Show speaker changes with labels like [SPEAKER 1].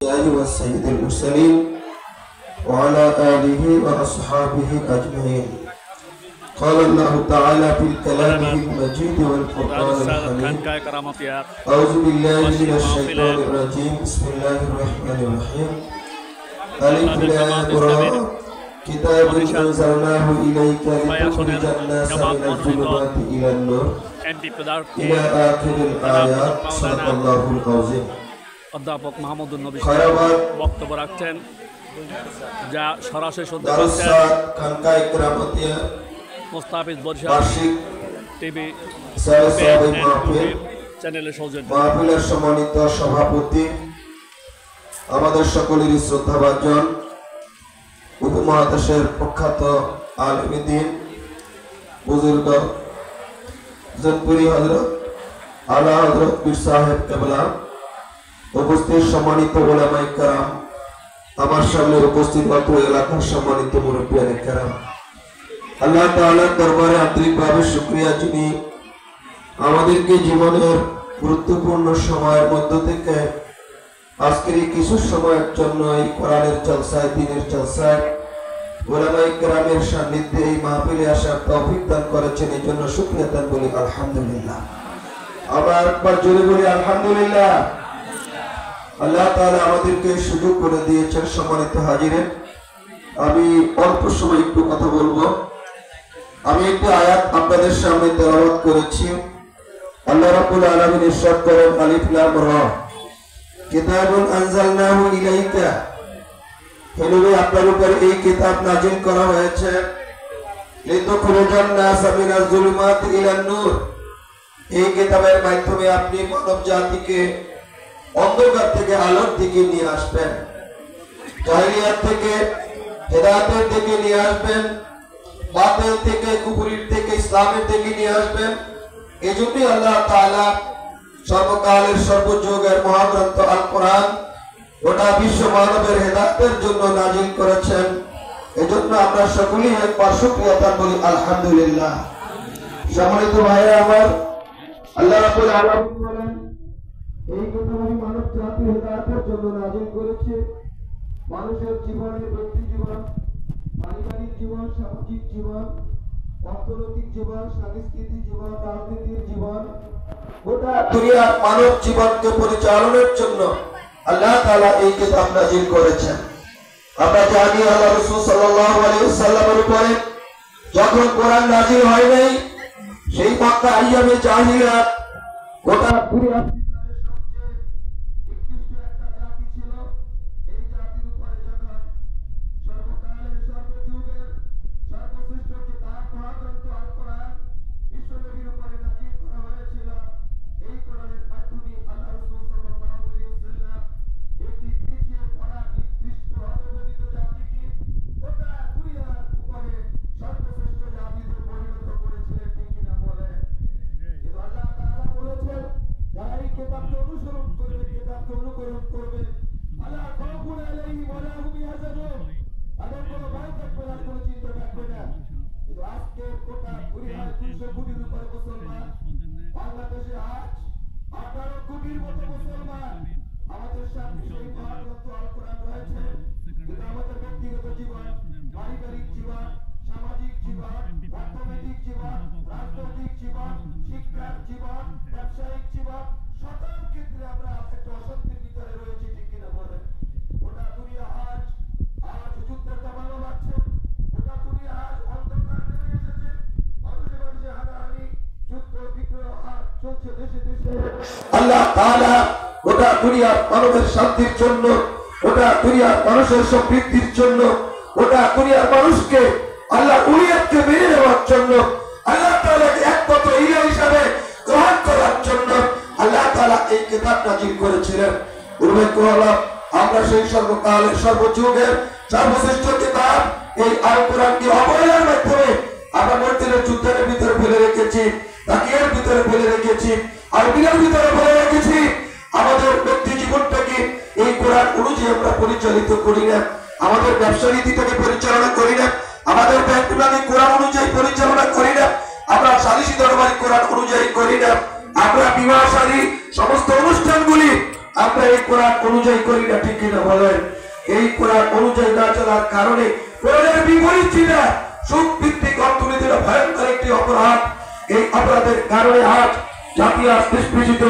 [SPEAKER 1] والسيد المرسلين وعلى آله وأصحابه أجمعين. قال الله تعالى في كلامه المجيد والقرآن الحميد: أعوذ بالله من الشيطان الرجيم. بسم الله الرحمن الرحيم. ألف لام را كتاب أنزلناه إليك لتخرج الناس من الظلمات إلى النور إلى آخر الآيات. صدق الله العظيم.
[SPEAKER 2] অধ্যাপক মাহমুদুন নবী বক্তব্য রাখছেন, যা সরাসরি শুনতে পাচ্ছেন মুস্তাফিজ বরিশাল টিভি চ্যানেলের সৌজন্যে।
[SPEAKER 1] মাহফিলের সম্মানিত সভাপতি, আমাদের সকলেরই শ্রদ্ধাভাজন উপমহাদেশের প্রখ্যাত আলেম দ্বীন বুজুর্গ জনপুরি হযরত আলা হযরত পীর সাহেব কেবলা, উপস্থিত সম্মানিত উলামায়ে কেরাম, আমার সামনে উপস্থিত অত এলাকার সম্মানিত মুরব্বিয়ানে কেরাম, আল্লাহ তাআলার দরবারে আন্তরিকভাবে শুকরিয়া, যিনি আমাদেরকে জীবনের গুরুত্বপূর্ণ সময়ের মধ্য থেকে আজকের এই কিছু সময়ের জন্য এই কোরআনের জলসায়, দ্বীনের জলসায়, উলামায়ে কেরামের সান্নিধ্যে এই মাহফিলে আসার তৌফিক দান করেছেন। এই জন্য শুকরিয়া দান বলি আলহামদুলিল্লাহ। আবার একবার জোরে বলি আলহামদুলিল্লাহ। আল্লাহ তাআলা আমাদেরকে সুযোগ করে দিয়েছেন। সম্মানিত হাজিরেন, আমি অল্প সময় একটু কথা বলবো। আমি একটি আয়াত আপনাদের সামনে তেলাওয়াত করেছি। আল্লাহ রাব্বুল আলামিন ইরশাদ করেন, আলিফ লাম রা কিতাবুন আনজালনাহু ইলাইকা, হে নবী, আপনার উপর এই কিতাব নাযিল করা হয়েছে লিতুখরিজান নাসা মিনাজ যুলুমাতি ইলান নূর, এই কিতাবের মাধ্যমে আপনি মানব জাতিকে অন্ধকার থেকে আলোর দিকে নিয়ে আসবেন, জাহিলিয়াত থেকে হেদায়েতের দিকে নিয়ে আসবেন, বাতিল থেকে কুফরির থেকে ইসলামের দিকে নিয়ে আসবেন। এজন্যই আল্লাহ তাআলা সর্বকালের সর্বযুগের মহাগ্রন্থ আল কোরআন গোটা বিশ্ব মানবের হেদায়েতের জন্য নাযিল করেছেন। এজন্য আমরা সকলেই একবার শুকরিয়া আদায় করি আলহামদুলিল্লাহ। সম্মানিত ভাইরা আমার, আল্লাহ রাব্বুল আলামিন বলেন, এই কিতাব আমি মানব জাতির হেদায়েতের জন্য নাযিল করেছি। মানুষের জীবনে, ব্যক্তি জীবন, পারিবারিক জীবন, সামাজিক জীবন, অর্থনৈতিক জীবন, সাংস্কৃতিক জীবন, রাজনীতির জীবন, গোটা দুনিয়ার মানব জীবনকে পরিচালনার জন্য আল্লাহ তাআলা এই কিতাব নাযিল করেছেন। আমরা জানি আল্লাহ রাসূল সাল্লাল্লাহু আলাইহি ওয়াসাল্লামের উপরে যখন কোরআন নাযিল হয় নাই, সেই মক্কা আইয়ামে জাহিলিয়াত গোটা দুনিয়ার আল্লাহ তাআলা গোটা দুনিয়ার মানবের শান্তির জন্য, গোটা দুনিয়ার মানুষের সমৃদ্ধির জন্য, গোটা দুনিয়ার মানুষকে আল্লাহ উলিয়াতকে মেনে নেওয়ার জন্য, আল্লাহ তাআলাকে একমাত্র ইলাহ হিসাবে গ্রহণ করার জন্য আল্লাহ তাআলা এই কিতাব নাযিল করেছিলেন। উল্লেখ হলো, আমরা সেই সর্বকালের সর্বযুগের সর্বশ্রেষ্ঠ কিতাব এই আল কোরআনকে অবহেলার মাধ্যমে আমরা মর্তিনের যুদ্ধের ভিতরে ফেলে রেখেছি, তাকিয়ার ভিতরে ফেলে রেখেছি, আরবির ভিতরে ফেলে রেখেছি। আমাদের ব্যক্তি জীবনটাকে এই কোরআন অনুযায়ী আমরা পরিচালিত করি না, আমাদের ব্যবসা নীতিটাকে পরিচালনা করি না, আমাদের ব্যাংকগুলোকে কোরআন অনুযায়ী পরিচালনা করি না, আমরা সালিসি দরবারে কোরআন অনুযায়ী করি না, আমরা বিবাহ শাদী সমস্ত অনুষ্ঠানগুলি আমরা এই কোরআন অনুযায়ী করি না, ঠিক কিনা বলেন? এই কোরআন অনুযায়ী না চলার কারণে কোরআনের বিপরীত চিন্তা সুদ ভিত্তিক অর্থনীতির ভয়ঙ্কর একটি অপরাধ। এই অপরাধের কারণে আজ জাতি আজ নিষ্পেষিত